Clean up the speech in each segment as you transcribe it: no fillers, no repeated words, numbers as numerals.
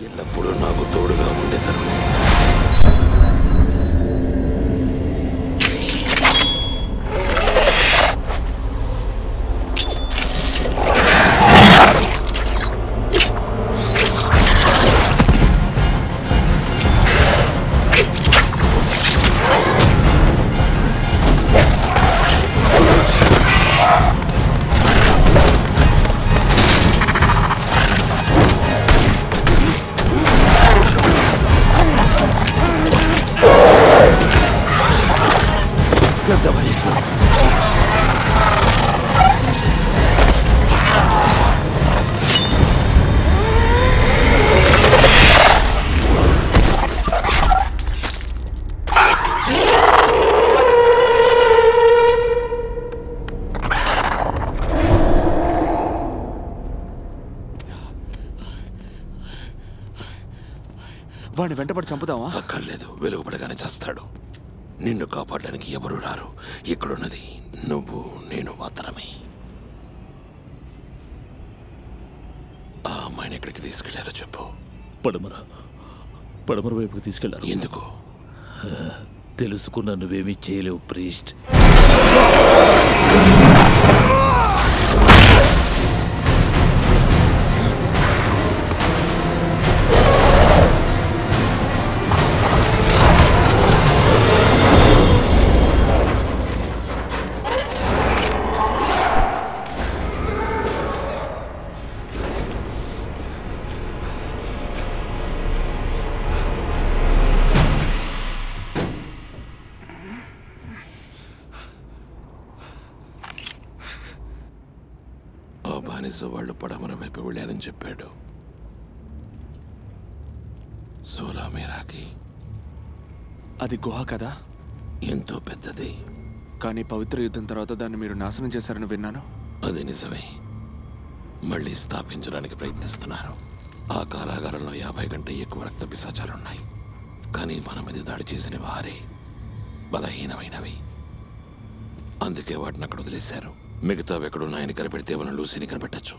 ఎల్లప్పుడూ నాకు తోడుగా ఉండేదారు. వాడిని వెంటబడి చంపుదామా? అక్కర్లేదు, వెలుగుపడగానే చేస్తాడు. నిన్ను కాపాడడానికి ఎవరు రారు. ఇక్కడున్నది నువ్వు, నేను మాత్రమే. ఆ అమ్మాయిని ఎక్కడికి తీసుకెళ్లారో చెప్పు. పడమర వైపుకి తీసుకెళ్లారు. ఎందుకు? తెలుసుకున్నా నువ్వేమీ చేయలేవు ప్రీస్ట్. బానిస వాళ్ళు పడమర వైపు వెళ్ళారని చెప్పాడు. సోలామేరాకి అది గుహ కదా? ఎంతో పెద్దది. కానీ పవిత్ర యుద్ధం తర్వాత దాన్ని మీరు నాశనం చేశారని విన్నాను. అది నిజమే. మళ్ళీ స్థాపించడానికి ప్రయత్నిస్తున్నారు. ఆ కారాగారంలో 50 కంటే ఎక్కువ రక్త పిశాచాలున్నాయి. కానీ మన మీద దాడి చేసిన వారే బలహీనమైనవి. అందుకే వాటిని అక్కడ వదిలేశారు. మిగతావి ఎక్కడున్నాయని కనిపెడితే మనం లూసీని కనిపెట్టచ్చు.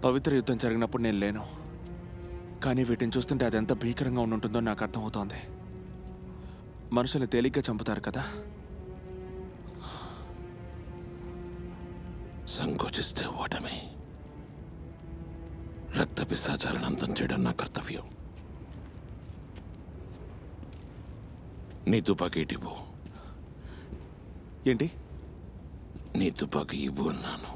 పవిత్ర యుద్ధం జరిగినప్పుడు నేను లేను. కానీ వీటిని చూస్తుంటే అది ఎంత భీకరంగా ఉంటుందో నాకు అర్థమవుతోంది. మనుషులు తేలిగ్గా చంపుతారు కదా. సంకోచిస్తే ఓటమే. రక్త పిశాచాలను అంతం చేయడం నా కర్తవ్యం. నీ తుపాకీ ఇవ్వు. ఏంటి? నీ తుపాకీ ఇవ్వు అన్నాను.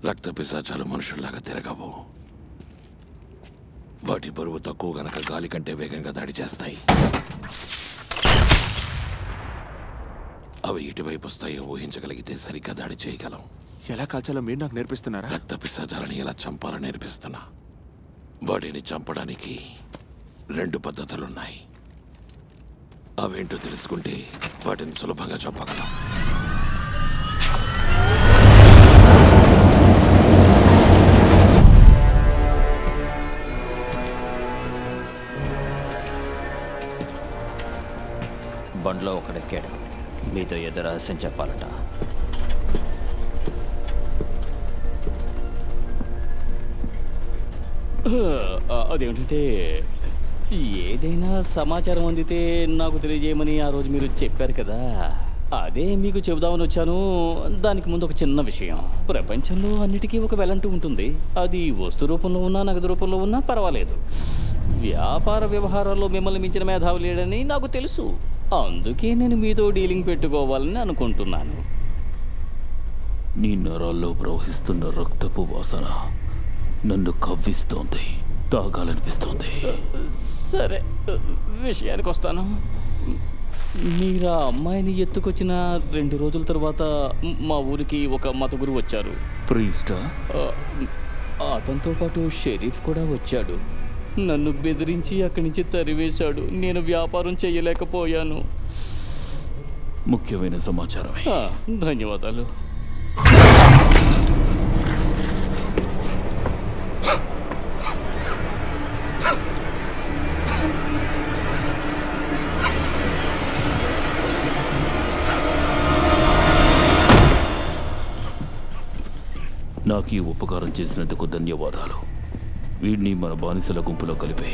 రక్త పిశాచాలు మనుషుల్లాగా తిరగవు. వాటి బరువు తక్కువ గనక గాలి కంటే వేగంగా దాడి చేస్తాయి. అవి ఇటువైపు వస్తాయో ఊహించగలిగితే సరిగ్గా దాడి చేయగలం. ఎలా కాల్చాలో మీరు నాకు నేర్పిస్తున్నారా? రక్త పిశాచాలని ఎలా చంపాలో నేర్పిస్తున్నా. వాటిని చంపడానికి 2 పద్ధతులున్నాయి. అవేంటో తెలుసుకుంటే వాటిని సులభంగా చంపగలం. బండ్లో ఒకడెక్కాడు. మీతో ఏదో రహస్యం చెప్పాలట. అదేమిటంటే ఏదైనా సమాచారం అందితే నాకు తెలియజేయమని ఆ రోజు మీరు చెప్పారు కదా, అదే మీకు చెబుదామని వచ్చాను. దానికి ముందు ఒక చిన్న విషయం. ప్రపంచంలో అన్నిటికీ ఒక వెలంటూ ఉంటుంది. అది వస్తు రూపంలో ఉన్నా నగదు రూపంలో ఉన్నా పర్వాలేదు. వ్యాపార వ్యవహారాల్లో మిమ్మల్ని మించిన మేధావి లేడని నాకు తెలుసు. అందుకే నేను మీతో డీలింగ్ పెట్టుకోవాలని అనుకుంటున్నాను. నీ నరాల్లో ప్రవహిస్తున్న రక్తపు వాసన నన్ను కవ్విస్తోంది, తాగాలనిపిస్తోంది. సరే, విషయానికి వస్తాను. మీరు ఆ అమ్మాయిని ఎత్తుకొచ్చిన 2 రోజుల తర్వాత మా ఊరికి ఒక మత గురువు వచ్చారు. ప్రీస్టా? అతనితో పాటు షరీఫ్ కూడా వచ్చాడు. నన్ను బెదిరించి అక్కడి నుంచి తరివేశాడు. నేను వ్యాపారం చేయలేకపోయాను. ముఖ్యమైన సమాచారమే. ధన్యవాదాలు. నాకు ఈ ఉపకారం చేసినందుకు ధన్యవాదాలు. వీడిని మన బానిసల గుంపులో కలిపే.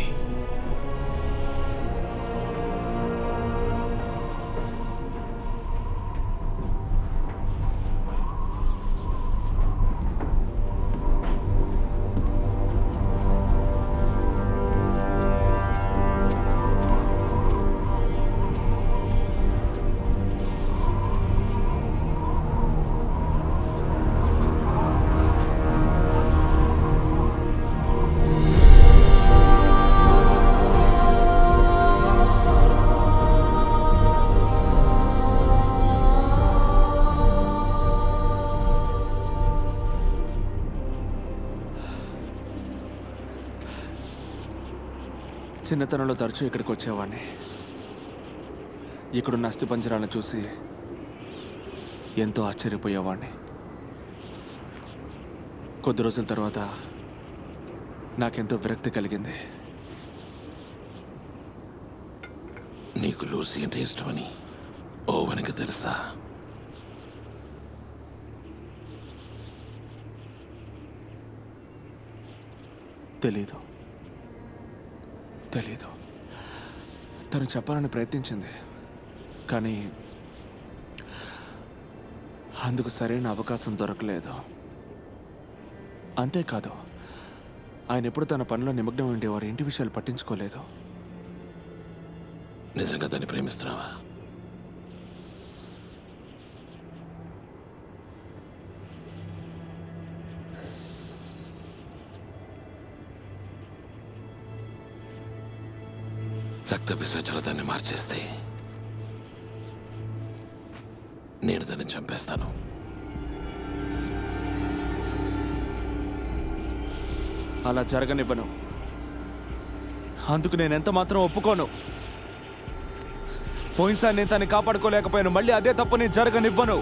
చిన్నతనంలో తరచూ ఇక్కడికి వచ్చేవాడిని. ఇక్కడున్న అస్థిపంజరాలను చూసి ఎంతో ఆశ్చర్యపోయేవాడిని. కొద్ది రోజుల తర్వాత నాకెంతో విరక్తి కలిగింది. నీకు లూసీ అంటే ఇష్టమని ఓవెన్కి తెలుసా? తెలీదు. తను చెప్పాలని ప్రయత్నించింది, కానీ అందుకు సరైన అవకాశం దొరకలేదు. అంతేకాదు, ఆయన ఎప్పుడు తన పనిలో నిమగ్నం ఉండేవారు. ఇంటి విషయాలు పట్టించుకోలేదు. నిజంగా దాన్ని ప్రేమిస్తున్నావా? రక్త పిశాచాలు దాన్ని మార్చేస్తే నేను దాన్ని చంపేస్తాను. అలా జరగనివ్వను. అందుకు నేను ఎంత మాత్రం ఒప్పుకోను. పోయినసారి నేను తన్ని కాపాడుకోలేకపోయాను. మళ్ళీ అదే తప్పు నేను జరగనివ్వను.